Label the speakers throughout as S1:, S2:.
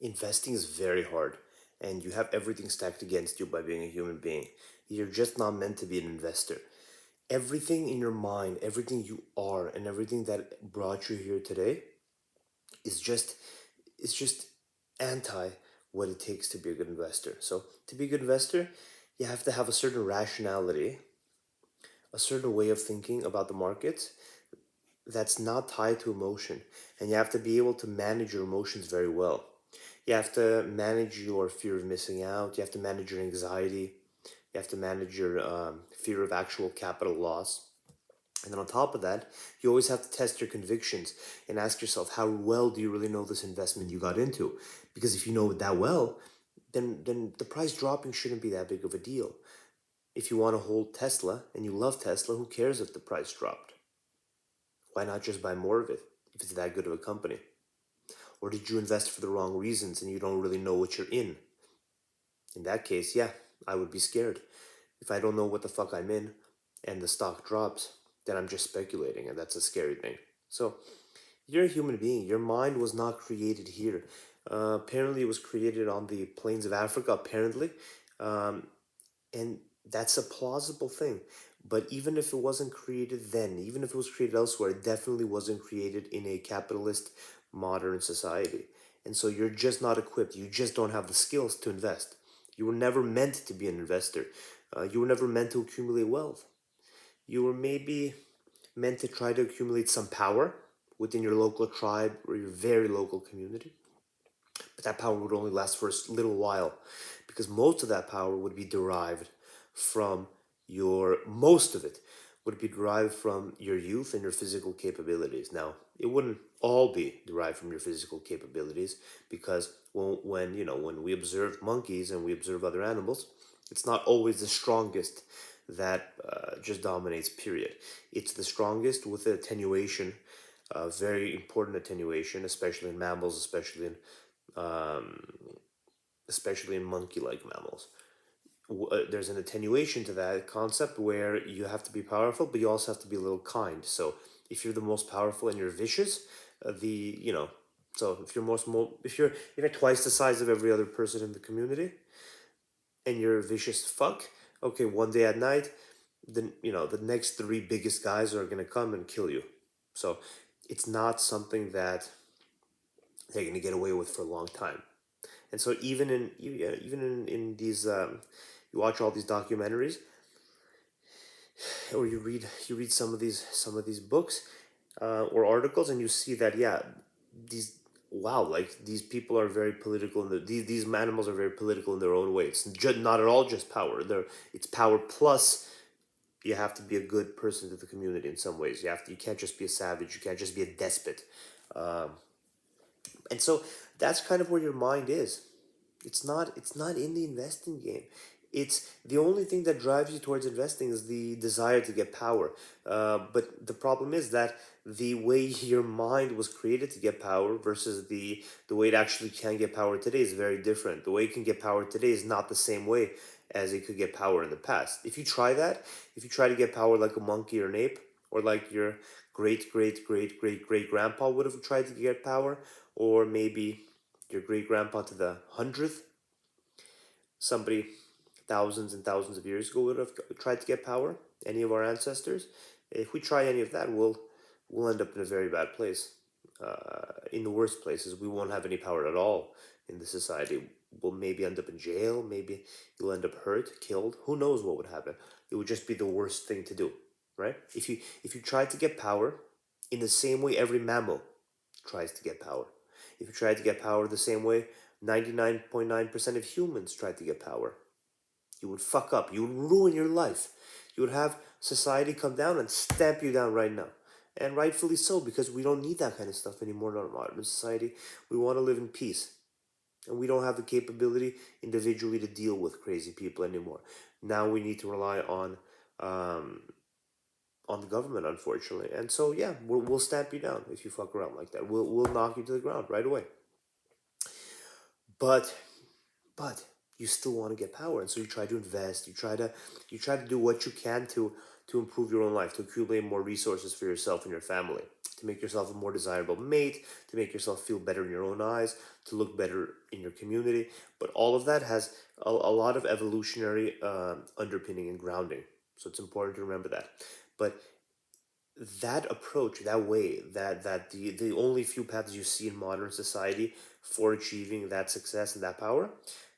S1: Investing is very hard, and you have everything stacked against you by being a human being. You're just not meant to be an investor. Everything in your mind, everything you are, and everything that brought you here today is just anti what it takes to be a good investor. So to be a good investor, you have to have a certain rationality, a certain way of thinking about the markets that's not tied to emotion. And you have to be able to manage your emotions very well. You have to manage your fear of missing out. You have to manage your anxiety. You have to manage your fear of actual capital loss. And then on top of that, you always have to test your convictions and ask yourself, how well do you really know this investment you got into? Because if you know it that well, then the price dropping shouldn't be that big of a deal. If you want to hold Tesla and you love Tesla, who cares if the price dropped? Why not just buy more of it if it's that good of a company? Or did you invest for the wrong reasons and you don't really know what you're in? In that case, yeah, I would be scared. If I don't know what the fuck I'm in and the stock drops, then I'm just speculating, and that's a scary thing. So, you're a human being. Your mind was not created here. Apparently, it was created on the plains of Africa, apparently. Um, and that's a plausible thing. But even if it wasn't created then, even if it was created elsewhere, it definitely wasn't created in a capitalist modern society. And so you're just not equipped. You just don't have the skills to invest. You were never meant to be an investor. You were never meant to accumulate wealth. You were maybe meant to try to accumulate some power within your local tribe or your very local community. But that power would only last for a little while because most of that power would be derived from most of it would be derived from your youth and your physical capabilities. Now, it wouldn't all be derived from your physical capabilities because when we observe monkeys and we observe other animals, it's not always the strongest that just dominates, period. It's the strongest with attenuation, very important attenuation, especially in mammals, um, especially in monkey-like mammals. There's an attenuation to that concept where you have to be powerful, but you also have to be a little kind. So if you're the most powerful and you're vicious, the you know, so if you're if you're twice the size of every other person in the community, and you're a vicious fuck, okay, one day at night, then the next three biggest guys are gonna come and kill you. So it's not something that they're gonna get away with for a long time. And so even in these you watch all these documentaries or you read some of these books or articles, and you see that, yeah, these wow, like these people are very political, and these animals are very political in their own way. It's not at all just power. It's power plus you have to be a good person to the community in some ways. You can't just be a savage. You can't just be a despot. Um, and so that's kind of where your mind is. It's not in the investing game. It's the only thing that drives you towards investing is the desire to get power. But the problem is that the way your mind was created to get power versus the way it actually can get power today is very different. The way it can get power today is not the same way as it could get power in the past. If you try to get power like a monkey or an ape, or like your great great great great great grandpa would have tried to get power, or maybe your great grandpa to the hundredth, somebody thousands and thousands of years ago would have tried to get power, any of our ancestors. If we try any of that, we'll end up in a very bad place. In the worst places, we won't have any power at all in the society. We'll maybe end up in jail. Maybe you'll end up hurt, killed. Who knows what would happen? It would just be the worst thing to do, right? If you try to get power in the same way every mammal tries to get power, if you try to get power the same way 99.9% of humans try to get power, you would fuck up. You would ruin your life. You would have society come down and stamp you down right now. And rightfully so, because we don't need that kind of stuff anymore in our modern society. We want to live in peace. And we don't have the capability individually to deal with crazy people anymore. Now we need to rely um, on the government, unfortunately. And so, yeah, we'll stamp you down if you fuck around like that. We'll knock you to the ground right away. But but you still want to get power, and so you try to invest. You try to do what you can to improve your own life, to accumulate more resources for yourself and your family. to make yourself a more desirable mate, to make yourself feel better in your own eyes, to look better in your community. But all of that has a lot of evolutionary underpinning and grounding. So it's important to remember that. But that approach, that way, that the only few paths you see in modern society for achieving that success and that power,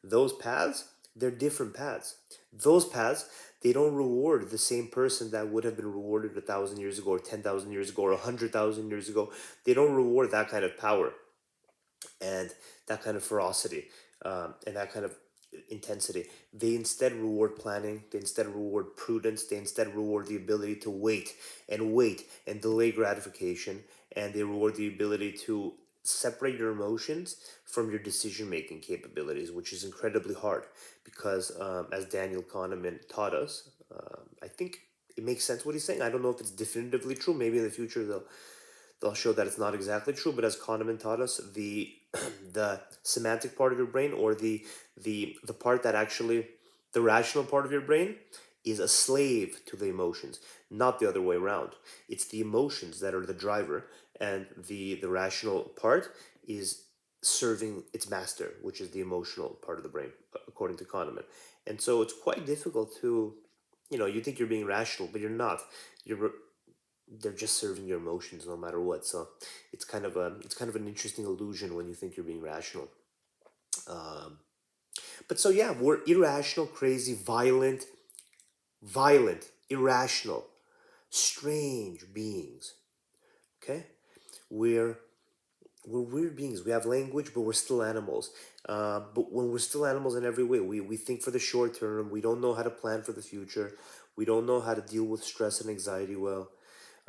S1: those paths, they're different paths. Those paths, they don't reward the same person that would have been rewarded 1,000 years ago, or 10,000 years ago, or 100,000 years ago. They don't reward that kind of power and that kind of ferocity, and that kind of intensity. They instead reward planning, they instead reward prudence, they instead reward the ability to wait and delay gratification, and they reward the ability to separate your emotions from your decision making capabilities, which is incredibly hard because, as Daniel Kahneman taught us, I think it makes sense what he's saying. I don't know if it's definitively true. Maybe in the future they'll show that it's not exactly true. But as Kahneman taught us, the the semantic part of your brain, or the part that actually, the rational part of your brain, is a slave to the emotions, not the other way around. It's the emotions that are the driver, and the rational part is serving its master, which is the emotional part of the brain, according to Kahneman. And so it's quite difficult to, you think you're being rational, but you're not. You're they're just serving your emotions no matter what. So it's kind of an interesting illusion when you think you're being rational. Um, but so yeah, we're irrational, crazy, violent, irrational, strange beings. Okay, we're we're weird beings. We have language, but we're still animals. But when we're still animals in every way, we think for the short term. We don't know how to plan for the future. We don't know how to deal with stress and anxiety well.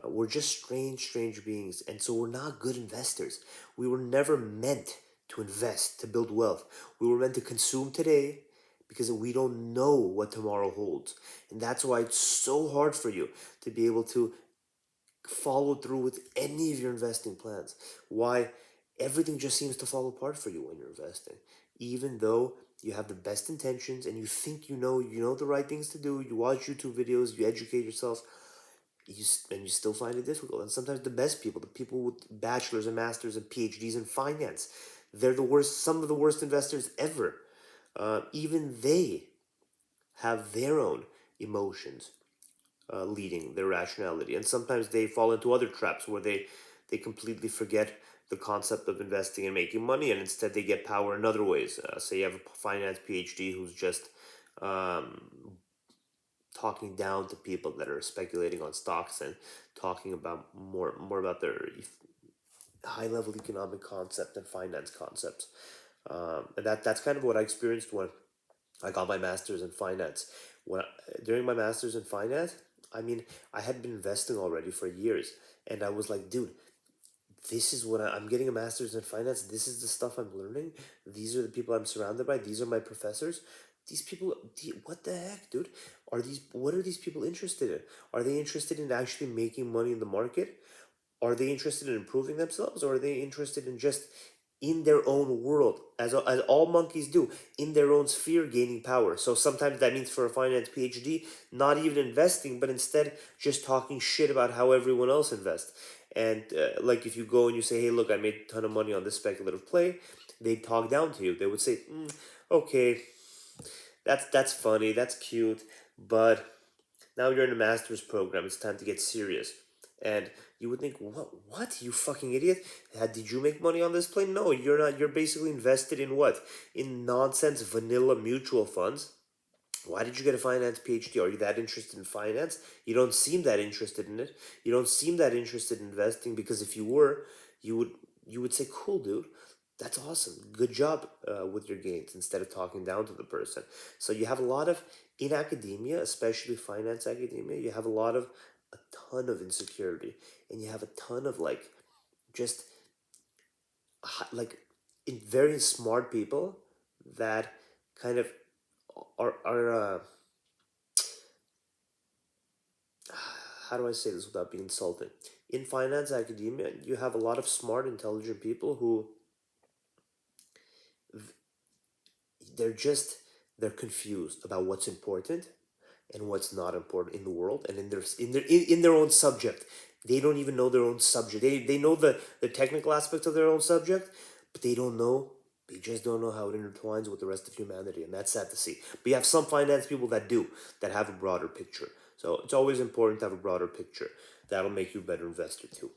S1: We're just strange beings, and so we're not good investors. We were never meant to invest, to build wealth. We were meant to consume today because we don't know what tomorrow holds. And that's why it's so hard for you to be able to follow through with any of your investing plans. Why everything just seems to fall apart for you when you're investing. Even though you have the best intentions and you think you know the right things to do, you watch YouTube videos, you educate yourself, and you still find it difficult. And sometimes the best people, the people with bachelors and masters and PhDs in finance, they're the worst, some of the worst investors ever. Even they have their own emotions leading their rationality, and sometimes they fall into other traps where they completely forget the concept of investing and making money, and instead they get power in other ways. Say you have a finance PhD who's just um, talking down to people that are speculating on stocks and talking about more about their high level economic concept and finance concepts. And that's kind of what I experienced when I got my master's in finance. During my master's in finance, I mean, I had been investing already for years, and I was like, dude, this is what I'm getting a master's in finance. This is the stuff I'm learning. These are the people I'm surrounded by. These are my professors. These people, what the heck, dude? What are these people interested in? Are they interested in actually making money in the market? Are they interested in improving themselves, or are they interested in just in their own world, as all monkeys do, in their own sphere, gaining power? So sometimes that means for a finance PhD, not even investing, but instead just talking shit about how everyone else invests. And like if you go and you say, hey, look, I made a ton of money on this speculative play, they talk down to you. They would say, okay, that's funny, that's cute, but now you're in a master's program. It's time to get serious. And you would think, what? You fucking idiot. Did you make money on this plane? No, you're not. You're basically invested in what? In nonsense vanilla mutual funds. Why did you get a finance PhD? Are you that interested in finance? You don't seem that interested in it. You don't seem that interested in investing, because if you were, you would you would say, "Cool, dude. That's awesome. Good job with your gains," instead of talking down to the person. So you have a lot of, in academia, especially finance academia, you have a ton of insecurity, and you have a ton of like just like in very smart people that kind of are how do I say this without being insulting? In finance academia, you have a lot of smart, intelligent people who they're just they're confused about what's important and what's not important in the world and in their own subject. They don't even know their own subject. They know the technical aspects of their own subject, but they just don't know how it intertwines with the rest of humanity, and that's sad to see. But you have some finance people that do, that have a broader picture. So it's always important to have a broader picture. That'll make you a better investor too.